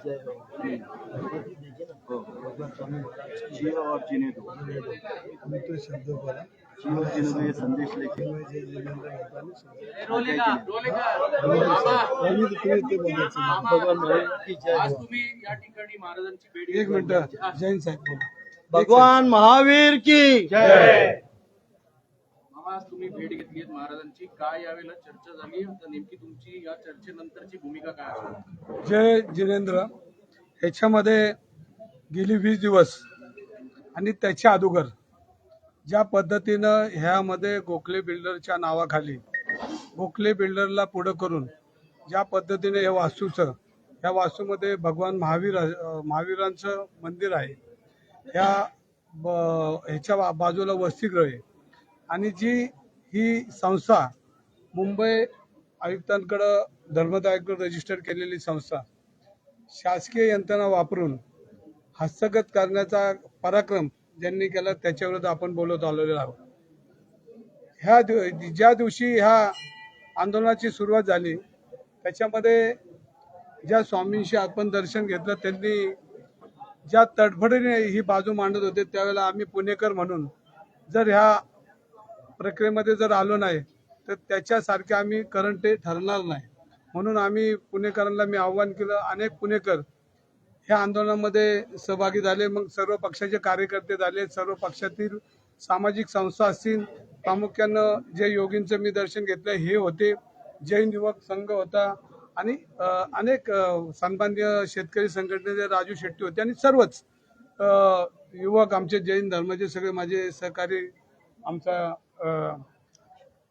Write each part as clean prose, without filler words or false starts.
जय हो। भगवती देखिए ना, भगवान स्वामी महाराज जियो और जीने दो। हम तो शब्द बोला जियो और जीने दो, ये संदेश लेके जय जिनेंद्र नेपाली आम्ही तुम्ही ते बोलायचं भगवान महावीर की जय आज हो। तुम्ही या ठिकाणी महाराजांची भेट एक मिनिट जैन साहेब बोला। भगवान महावीर की जय। मामा, आज तुम्ही भेट घेतली महाराजांची, काय यावेळेला चर्चा झाली? आता नेमकी तुमची या चर्चेनंतरची भूमिका काय असेल? जय जिनेंद्र ह्याच्यामध्ये गेली 20 दिवस आणि त्याच्या अगोदर ज्या पद्धतीनं ह्यामध्ये गोखले बिल्डरच्या नावाखाली गोखले बिल्डरला पुढं करून ज्या पद्धतीने हे वास्तूचं ह्या वास्तूमध्ये भगवान महावीरांचं मंदिर आहे, ह्याच्या बाजूला वसतिगृह आहे आणि जी ही संस्था मुंबई आयुक्तांकडं धर्मदायाकडे रजिस्टर केलेली संस्था शासकीय यंत्रणा वापरून हस्तगत करण्याचा पराक्रम ज्यांनी केला त्याच्याविरुद्ध आपण बोलत आलेलो आहोत। ज्या दिवशी ह्या आंदोलनाची सुरुवात झाली त्याच्यामध्ये ज्या स्वामींशी आपण दर्शन घेतलं त्यांनी ज्या तडफडीने ही बाजू मांडत होते त्यावेळेला आम्ही पुणेकर म्हणून जर ह्या प्रक्रियेमध्ये जर आलो नाही तर त्याच्यासारखे आम्ही करंटे ठरणार नाही, म्हणून आम्ही पुणेकरांना मी आव्हान केलं। अनेक पुणेकर ह्या आंदोलनामध्ये सहभागी झाले, मग सर्व पक्षाचे कार्यकर्ते झाले, सर्व पक्षातील सामाजिक संस्था असतील, प्रामुख्यानं जे योगींचं मी दर्शन घेतलं हे होते, जैन युवक संघ होता आणि अनेक सन्माननीय शेतकरी संघटनेचे राजू शेट्टी होते आणि सर्वच युवक आमचे जैन धर्माचे सगळे माझे सहकारी, आमचा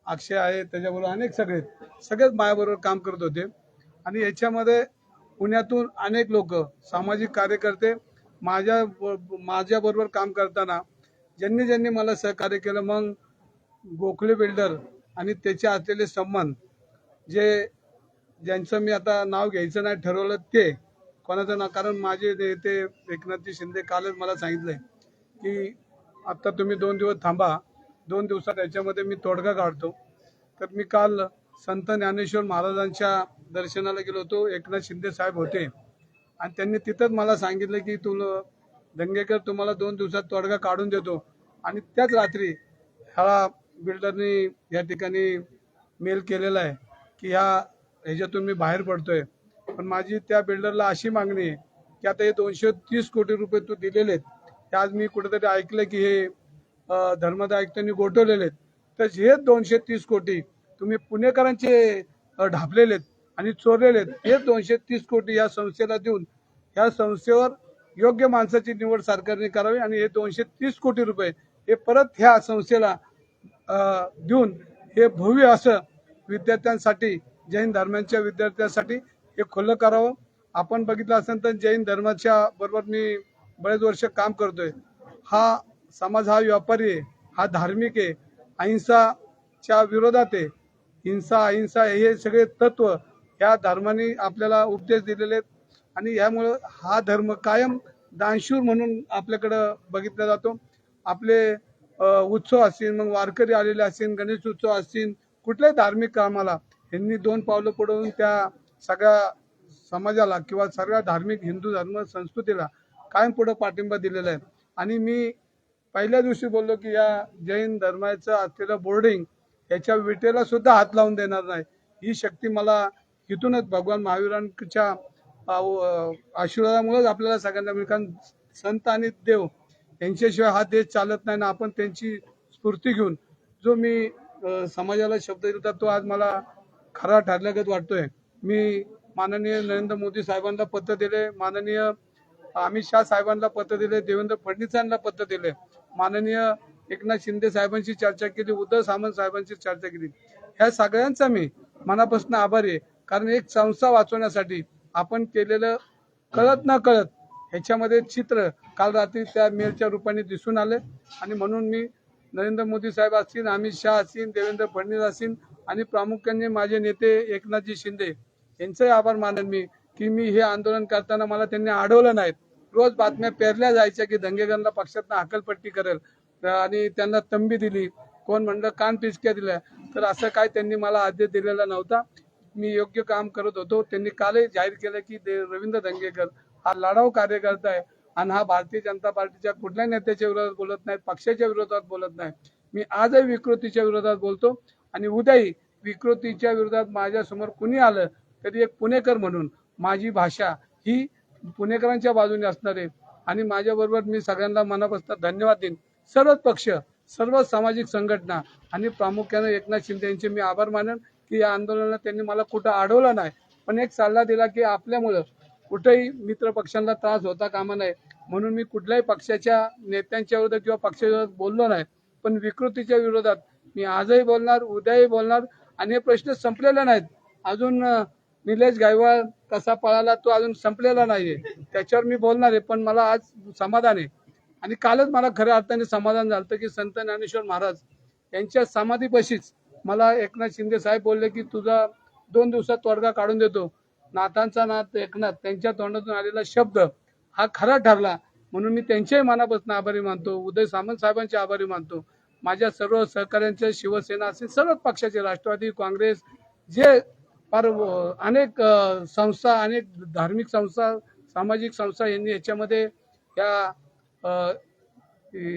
अक्षय आहे त्याच्याबरोबर अनेक सगळेच माझ्याबरोबर काम करत होते आणि याच्यामध्ये पुण्यातून अनेक लोक सामाजिक कार्यकर्ते माझ्याबरोबर काम करताना ज्यांनी मला सहकार्य केलं, मग गोखले बिल्डर आणि त्याचे असलेले संबंध ज्यांचं मी आता नाव घ्यायचं नाही ठरवलं ते कोणाचं ना, कारण माझे नेते एकनाथजी शिंदे कालच मला सांगितलंय की आता तुम्ही 2 दिवस थांबा, 2 दिवसात याच्यामध्ये मी तोडगा काढतो। तर मी काल संत ज्ञानेश्वर महाराजांच्या दर्शनाला गेलो होतो, एकनाथ शिंदे साहेब होते आणि त्यांनी तिथंच मला सांगितलं की तुला दंगेकर तुम्हाला 2 दिवसात तोडगा काढून देतो आणि त्याच रात्री ह्या बिल्डरनी या ठिकाणी मेल केलेला आहे की ह्याच्यातून मी बाहेर पडतोय। पण माझी त्या बिल्डरला अशी मागणी आहे की आता हे 230 कोटी रुपये तू दिलेले आहेत, हे आज मी कुठेतरी ऐकलं की हे धर्मदाय आयुक्तांनी गोठवलेले आहेत, तर हे 230 कोटी तुम्ही पुणेकरांचे ढापलेले आहेत आणि चोरलेले आहेत, हे 230 कोटी या संस्थेला देऊन या संस्थेवर योग्य माणसाची निवड सरकारने करावी आणि हे 230 कोटी रुपये हे परत ह्या संस्थेला देऊन हे भव्य असं विद्यार्थ्यांसाठी, जैन धर्मांच्या विद्यार्थ्यांसाठी हे खुलं करावं। आपण बघितलं असेल तर जैन धर्माच्या बरोबर मी बरेच वर्ष काम करतोय। हा समाज हा व्यापारी आहे, हा धार्मिक आहे, अहिंसाच्या विरोधात आहे। हिंसा अहिंसा हे सगळे तत्व ह्या धर्माने आपल्याला उपदेश दिलेले आहेत आणि यामुळे हा धर्म कायम दानशूर म्हणून आपल्याकडं बघितला जातो। आपले उत्सव असतील, मग वारकरी आलेले असतील, गणेश उत्सव असतील, कुठल्याही धार्मिक कामाला यांनी 2 पावलं पुढवून त्या सगळ्या समाजाला किंवा सगळ्या धार्मिक हिंदू धर्म संस्कृतीला कायम पुढे पाठिंबा दिलेला आहे। आणि मी पहिल्या दिवशी बोललो की या जैन धर्माचं असलेलं बोर्डिंग याच्या विटेला सुद्धा हात लावून देणार नाही। ही शक्ती मला इथूनच भगवान महावीरांच्या आशीर्वादामुळेच आपल्याला सगळ्यांना मिळेल, कारण संत आणि देव यांच्याशिवाय हा देश चालत नाही ना। आपण त्यांची स्फूर्ती घेऊन जो मी समाजाला शब्द दिला तो आज मला खरा ठरल्यागत वाटतोय। मी माननीय नरेंद्र मोदी साहेबांना पत्र दिले, माननीय अमित शाह साहेबांना पत्र दिले, देवेंद्र फडणवीसांना पत्र दिले, माननीय एकनाथ शिंदे साहेबांशी चर्चा केली, उद्धव सामंत साहेबांशी चर्चा केली। ह्या सगळ्यांचा मी मनापासून आभारी आहे, कारण एक संस्था वाचवण्यासाठी आपण केलेलं कळत ना कळत ह्याच्यामध्ये चित्र काल रात्री त्या मेलच्या रूपाने दिसून आले आणि म्हणून मी नरेंद्र मोदी साहेब असतील, अमित शाह असतील, देवेंद्र फडणवीस असतील आणि प्रामुख्याने माझे नेते एकनाथजी शिंदे यांचे आभार मानेन मी की मी हे आंदोलन करताना मला त्यांनी अडवलं नाहीत। रोज बातम्या पेरल्या जायच्या की दंगेकरांना पक्षातनं हकलपट्टी करेल आणि त्यांना तंबी दिली, कोण म्हणलं कान पिचक्या दिल्या, तर असं काय त्यांनी मला आदेश दिलेला नव्हता। मी योग्य काम करत होतो. त्यांनी कालही जाहीर केलं की रवींद्र धंगेकर हा लढाऊ कार्यकर्ता आहे आणि हा भारतीय जनता पार्टीच्या कुठल्याही नेत्याच्या विरोधात बोलत नाही, पक्षाच्या विरोधात बोलत नाही. मी आजही विकृतीच्या विरोधात बोलतो आणि उद्याही विकृतीच्या विरोधात माझ्या समोर कुणी आलं तरी एक पुणेकर म्हणून माझी भाषा ही पुणेकरांच्या बाजूने असणार आहे आणि माझ्याबरोबर मी सगळ्यांना मनापासून धन्यवाद देईन. सर्वच पक्ष, सर्व सामाजिक संघटना आणि प्रामुख्याने एकनाथ शिंदे यांचे मी आभार मानेन की या आंदोलनाला त्यांनी मला कुठं अडवलं नाही, पण एक सल्ला दिला की आपल्यामुळं कुठेही मित्र पक्षांना त्रास होता कामा नये, म्हणून मी कुठल्याही पक्षाच्या नेत्यांच्या विरोधात किंवा पक्षाच्या विरोधात बोललो नाही. पण विकृतीच्या विरोधात मी आजही बोलणार, उद्याही बोलणार आणि हे प्रश्न संपलेले नाहीत. अजून निलेश गायकवाड कसा पळाला तो अजून संपलेला नाहीये, त्याच्यावर मी बोलणार आहे. पण मला आज समाधान आहे आणि कालच मला खऱ्या अर्थाने समाधान झालं की संत ज्ञानेश्वर महाराज यांच्या समाधीपाशीच मला एकनाथ शिंदे साहेब बोलले की तुझा 2 दिवसात तोडगा काढून देतो. नाथांचा नाथ एकनाथ त्यांच्या तोंडातून आलेला शब्द हा खरा ठरला, म्हणून मी त्यांच्याही मनापासून आभारी मानतो. उदय सामंत साहेबांचे आभारी मानतो. माझ्या सर्व सहकाऱ्यांचे, शिवसेना असेल सर्वच पक्षाचे, राष्ट्रवादी काँग्रेस, जे फार अनेक संस्था, अनेक धार्मिक संस्था, सामाजिक संस्था यांनी याच्यामध्ये या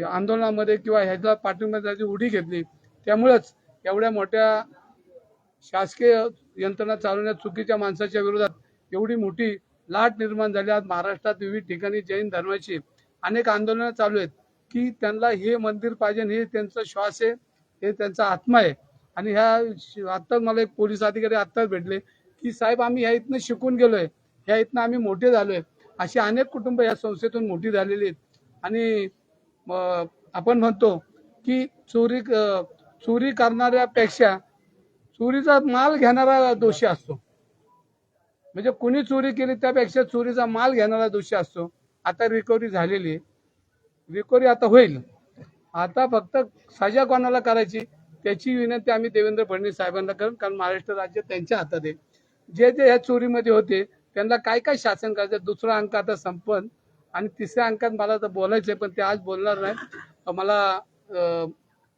आंदोलनामध्ये किंवा ह्याच्या पाठिंब्याची उडी घेतली. त्यामुळेच एवढ्या मोठ्या शासकीय यंत्रणा चालवण्यात चुकीच्या माणसाच्या विरोधात एवढी मोठी लाट निर्माण झाली. आज महाराष्ट्रात विविध ठिकाणी जैन धर्माची अनेक आंदोलनं चालू आहेत की त्यांना हे मंदिर पाहिजे, हे त्यांचा श्वास आहे, हे त्यांचा आत्मा आहे. आणि ह्या आत्ताच मला एक पोलीस अधिकारी आत्ताच भेटले की साहेब आम्ही ह्या इथनं शिकून गेलोय, ह्या इथनं आम्ही मोठे झालोय. अशी अनेक कुटुंब या संस्थेतून मोठी झालेली आहेत. आणि आपण म्हणतो की चोरी करणाऱ्यापेक्षा चोरीचा माल घेणारा दोषी असतो. म्हणजे कुणी चोरी केली त्यापेक्षा चोरीचा माल घेणारा दोषी असतो. आता रिकव्हरी झालेली आहे, रिकव्हरी आता होईल. आता फक्त सजा कोणाला करायची त्याची विनंती आम्ही देवेंद्र फडणवीस साहेबांना करू, कारण महाराष्ट्र राज्य त्यांच्या हातात आहे. जे जे ह्या चोरीमध्ये होते त्यांना काय काय शासन करायचं. दुसरा अंक आता संपन आणि तिसऱ्या अंकात मला तर बोलायचंय पण ते आज बोलणार नाही. मला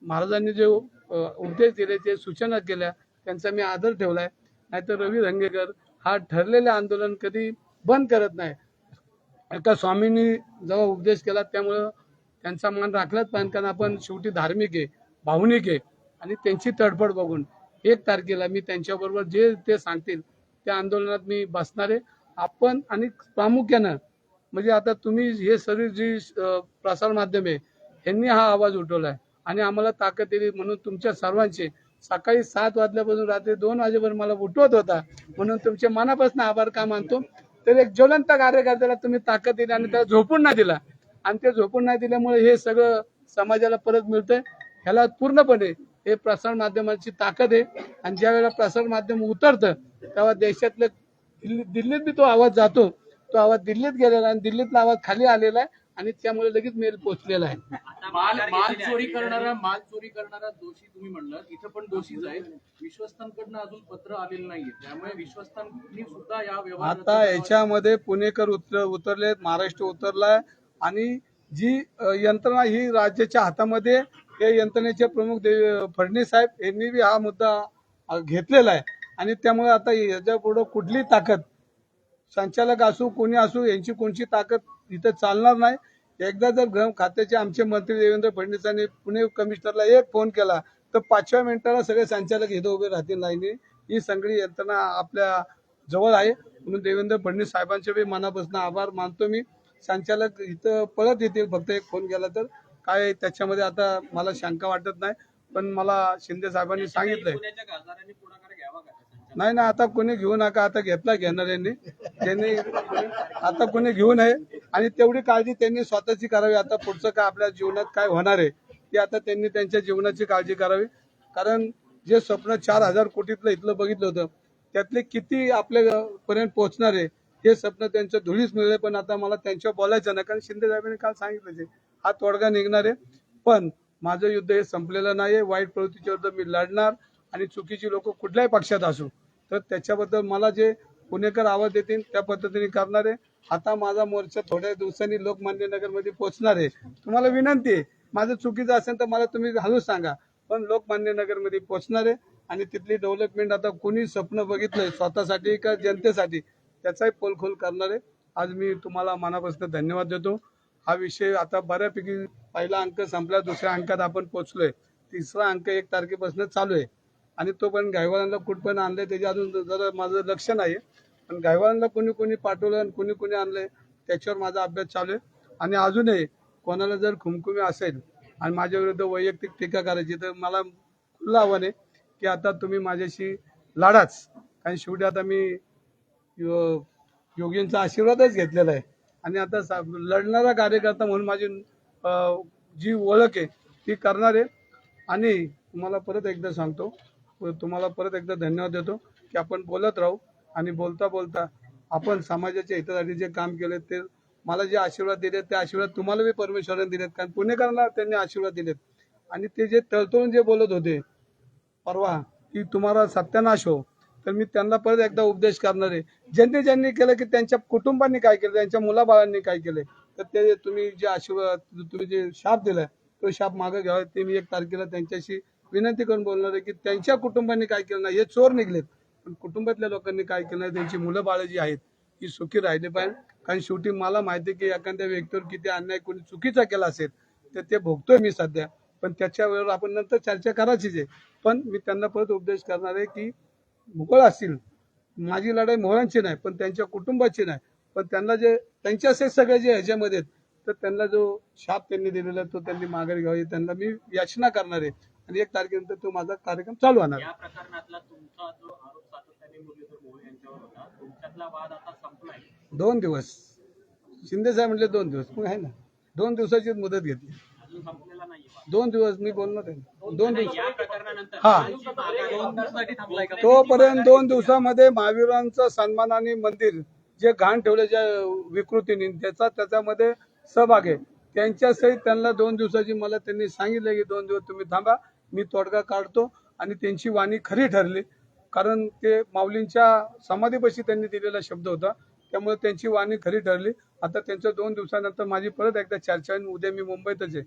महाराजांनी जे उपदेश दिले, जे सूचना केल्या त्यांचा मी आदर ठेवलाय. नाहीतर रवी धंगेकर हा ठरलेले आंदोलन कधी बंद करत नाही. एका स्वामींनी जेव्हा उपदेश केला त्यामुळं त्यांचा मान राखलाच पाहिजे, कारण आपण शेवटी धार्मिक आहे, भावनिक आहे. आणि त्यांची तडफड बघून 1 तारखेला मी त्यांच्याबरोबर जे ते सांगतील त्या आंदोलनात मी बसणार आहे. आपण आणि प्रामुख्यानं म्हणजे आता तुम्ही हे सर्व जी प्रसार माध्यम आहे यांनी हा आवाज उठवलाय आणि आम्हाला ताकद दिली, म्हणून तुमच्या सर्वांचे सकाळी 7 वाजल्यापासून रात्री 2 वाजेपर्यंत मला उठवत होता, म्हणून तुमच्या मनापासून आभार का मानतो. तर एक ज्वलंत कार्यकर्त्याला तुम्ही ताकद दिली आणि त्याला झोपून नाही दिला, आणि ते झोपून नाही दिल्यामुळे हे सगळं समाजाला परत मिळतंय. ह्याला पूर्णपणे हे प्रसार माध्यमाची ताकद आहे. आणि ज्या वेळेला प्रसार माध्यम उतरतं तेव्हा देशातलं दिल्लीत बी तो आवाज जातो, तो आवाज दिल्लीत गेलेला आणि दिल्लीतला आवाज खाली आलेला आहे आणि त्यामुळे लगेच मेल पोहोचलेला आहे. माल चोरी करणारा दोषी तुम्ही म्हणलं, इथं पण दोषीच आहे. विश्वस्तांकडनं अजून पत्र आलेलं नाहीये, त्यामुळे विश्वस्तांनी सुद्धा या व्यवहारात आता याच्यामध्ये पुणेकर उतरले, महाराष्ट्र उतरलाय आणि जी यंत्रणा ही राज्याच्या हातामध्ये, या यंत्रणेचे प्रमुख फडणवीस साहेब यांनी बी हा मुद्दा घेतलेला आहे. आणि त्यामुळे आता याच्या पुढे कुठली ताकद, संचालक असू कोणी असू, यांची कोणची ताकद इथं चालणार नाही. एकदा जर गृह खात्याचे आमचे मंत्री देवेंद्र फडणवीसांनी पुणे कमिशनरला एक फोन केला तर 5व्या मिनिटाला सगळे संचालक इथं उभे राहतील लाईनी. ही सगळी यंत्रणा आपल्या जवळ आहे, म्हणून देवेंद्र फडणवीस साहेबांचे बी मनापासून आभार मानतो मी. संचालक इथं पळत येतील फक्त एक फोन केला तर, काय त्याच्यामध्ये आता मला शंका वाटत नाही. पण मला शिंदे साहेबांनी सांगितलंय नाही ना, आता कोणी घेऊ नका, आता घेणार यांनी, त्यांनी आता कोणी घेऊ नये. आणि तेवढी काळजी त्यांनी स्वतःची करावी. आता पुढचं काय आपल्या जीवनात काय होणार आहे ते आता त्यांनी त्यांच्या जीवनाची काळजी करावी. कारण जे स्वप्न 4,000 कोटीतलं इथलं बघितलं होतं त्यातले किती आपल्यापर्यंत पोहोचणार आहे हे स्वप्न त्यांचं धुळीस मिळले. पण आता मला त्यांच्यावर बोलायचं नाही, कारण शिंदे साहेबांनी काल सांगितलं हा तोडगा निघणार आहे. पण माझं युद्ध हे संपलेलं नाही. वाईट प्रवृत्तीच्या विरुद्ध मी लढणार आणि चुकीची लोक कुठल्याही पक्षात असू तर त्याच्याबद्दल मला जे पुणेकर आवाज देतील त्या पद्धतीने करणार आहे. आता माझा मोर्चा थोड्या दिवसांनी लोकमान्य नगरमध्ये पोहोचणार आहे. तुम्हाला विनंती आहे, माझं चुकीचं असेल तर मला तुम्ही हळूच सांगा, पण लोकमान्य नगरमध्ये पोहोचणार आहे. आणि तिथली डेव्हलपमेंट आता कोणी स्वप्न बघितलंय स्वतःसाठी का जनतेसाठी त्याचाही पोलखोल करणार आहे. आज मी तुम्हाला मनापासून धन्यवाद देतो. हा विषय आता बऱ्यापैकी पहिला अंक संपला, दुसऱ्या अंकात आपण पोहोचलोय, तिसरा अंक 1 तारखेपासून चालू आहे आणि तो पण गायवाल्यांना कुठपर्यंत आणलंय त्याची अजून जरा माझं लक्ष नाही. पण गायवाल्यांना कोणी कोणी पाठवलं आणि कोणी कोणी आणलंय त्याच्यावर माझा अभ्यास चालू आहे. आणि अजूनही कोणाला जर खुमखुमी असेल आणि माझ्या विरुद्ध वैयक्तिक टीका करायची तर मला खुलं आव्हान आहे की आता तुम्ही माझ्याशी लढाच. कारण शेवटी आता मी योगींचा आशीर्वादच घेतलेला आहे आणि आता लढणारा कार्यकर्ता म्हणून माझी जी ओळख आहे ती करणार आहे. आणि तुम्हाला परत एकदा सांगतो, तुम्हाला परत एकदा धन्यवाद देतो की आपण बोलत राहू आणि बोलता बोलता आपण समाजाच्या हितासाठी जे काम केले ते मला जे आशीर्वाद दिलेत ते आशीर्वाद तुम्हाला बी परमेश्वराने दिलेत. कारण पुणेकरांना त्यांनी आशीर्वाद दिलेत आणि ते जे तळतळून जे बोलत होते परवा की तुम्हाला सत्यानाश हो, तर मी त्यांना परत एकदा उपदेश करणार आहे. ज्यांनी केलं की त्यांच्या कुटुंबांनी काय केलं, त्यांच्या मुलाबाळांनी काय केले, तर ते तुम्ही जे आशीर्वाद तुम्ही जे शाप दिलाय तो शाप मागे घ्यावा. ते मी 1 तारखेला त्यांच्याशी विनंती करून बोलणार आहे की त्यांच्या कुटुंबांनी काय केलं नाही, हे चोर निघलेत, पण कुटुंबातल्या लोकांनी काय केलं नाही, त्यांची मुलं बाळ जी आहेत ही सुखी राहिली पाहिजे. कारण शेवटी मला माहिती आहे की एखाद्या व्यक्तीवर किती अन्याय कोणी चुकीचा केला असेल तर ते भोगतोय मी सध्या, पण त्याच्यावर आपण नंतर चर्चा करायचीच आहे. पण मी त्यांना परत उपदेश करणार आहे की मोहळ असतील, माझी लढाई मोहळांची नाही पण त्यांच्या कुटुंबाची नाही, पण त्यांना जे त्यांच्याचे सगळे जे ह्याच्यामध्ये आहेत तर त्यांना जो शाप त्यांनी दिलेला तो त्यांनी माघारी घ्यावी, त्यांना मी याचना करणार आहे आणि 1 तारखेनंतर तो माझा कार्यक्रम चालू होणार. या प्रकरणातला तुमचा जो आरोप सातत्याने मुरलीधर मोहोळ यांच्यावर होता, तुमच्यातला वाद आता संपलाय. 2 दिवस शिंदे साहेब म्हटले 2 दिवस, मग आहे ना 2 दिवसाची मुदत घेतली. अजून संपलेला नाहीये. 2 दिवस मी बोलणार आहे. 2 दिवस या प्रकरणानंतर हा. तुमची मागणी तोपर्यंत 2 दिवसामध्ये महावीरांचं सन्मान आणि मंदिर जे घाण ठेवले ज्या विकृतीने त्याच्यामध्ये सहभाग आहे त्यांच्यासहित त्यांना 2 दिवसाची मला त्यांनी सांगितलं की 2 दिवस तुम्ही थांबा, मी तोडगा काढतो. आणि त्यांची वाणी खरी ठरली, कारण ते माऊलींच्या समाधीपाशी त्यांनी दिलेला शब्द होता, त्यामुळे त्यांची वाणी खरी ठरली. आता त्यांच्या 2 दिवसानंतर माझी परत एकदा चर्चा आहे. उद्या मी मुंबईतच आहे.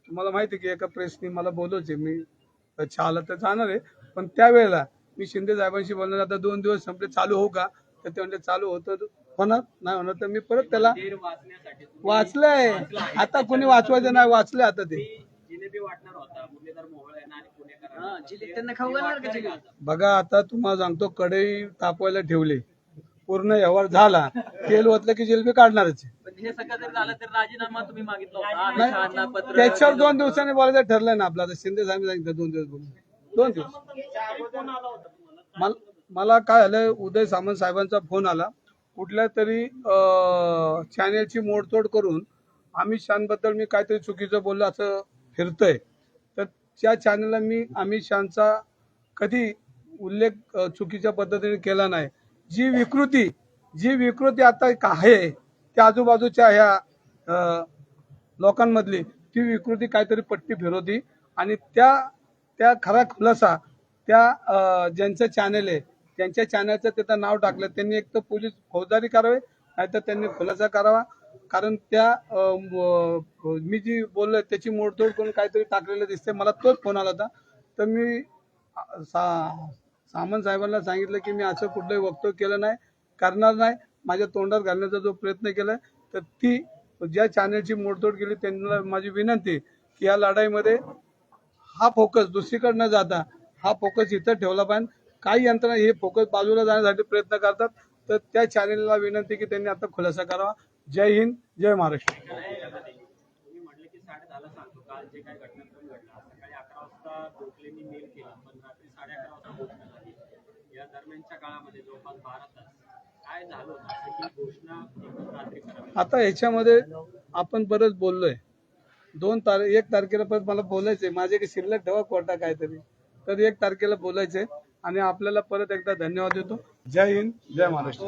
तुम्हाला माहिती आहे की एका प्रेसनी मला बोलवचे, मी छाला तर जाणार आहे, पण त्यावेळेला मी शिंदे साहेबांशी बोलणार. आता 2 दिवस संपले, चालू हो का, तर ते म्हणजे चालू होतं, होणार नाही होणार तर मी परत त्याला वाचण्यासाठी वाचलंय. आता कोणी वाचवायचं नाही, वाचलंय आता ते. जिलेबी वाटणार होता मुरलीधर मोहोळ यांना आणि पुणेकरांना. त्यांना खाऊ घालणार का जिलेबी? बघा आता तुम्हाला सांगतो, कढई तापवायला ठेवली, पूर्ण व्यवहार झाला, तेल ओतलं की जिलेबी काढणारच. पण हे सगळं जर झालं तर राजीनामा तुम्ही मागितला नाही, होता. त्याच्यावर 2 दिवसांनी बोलायचं ठरलंय ना आपलं. आता शिंदे साहेब सांगितलं 2 दिवस बोलून. 2 दिवस मला काय झालं, उदय सामंत साहेबांचा फोन आला, कुठल्या तरी चॅनेलची मोडतोड करून अमित शहाबद्दल मी काहीतरी चुकीचं बोललो असं फिरतंय. तर त्या चॅनलला मी अमित शहाचा कधी उल्लेख चुकीच्या पद्धतीने केला नाही. जी विकृती आता आहे त्या आजूबाजूच्या ह्या लोकांमधली ती विकृती काहीतरी पट्टी फिरवती आणि त्या खरा खुलासा त्या ज्यांचं चॅनल आहे त्यांच्या चॅनलचं तिथं नाव टाकलं त्यांनी एक तर पोलीस फौजदारी करावे, नाहीतर त्यांनी खुलासा करावा. कारण त्या मी जी बोललोय त्याची मोडतोड करून काहीतरी टाकलेलं दिसते. मला तोच फोन आला होता. तर मी सामंत साहेबांना सांगितलं की मी असं कुठलंही वक्तव्य केलं नाही, करणार नाही. माझ्या तोंडात घालण्याचा जो प्रयत्न केलाय तर ती ज्या चॅनलची मोडतोड केली त्यांना माझी विनंती की या लढाईमध्ये हा फोकस दुसरीकडे न जाता हा फोकस इथं ठेवला पाहिजे. काही यंत्रणा हे फोकस बाजूला जाण्यासाठी प्रयत्न करतात, तर त्या चॅनलला विनंती की त्यांनी आता खुलासा करावा. जय हिंद, जय महाराष्ट्र. तुम्ही म्हटले की 10:30ला सांगतो, काल जे काही घटनाक्रम घडला सकाळी 11 वाजता गोखलेंनी मेल केला, पण रात्री 11:30 वाजता घोषणा झाली. या दरम्यानच्या काळामध्ये जवळपास 12 तास काय झालं होतं असं की घोषणा एकच रात्री करावी. आता ह्याच्यामध्ये आपण बरंच बोललोय. 1 तारखेला परत मला बोलायचंय, माझे की शिल्लक ठेवा कोर्टा काहीतरी, तर 1 तारखेला बोलायचंय. आणि आपल्याला परत एकदा धन्यवाद देतो. जय हिंद, जय महाराष्ट्र.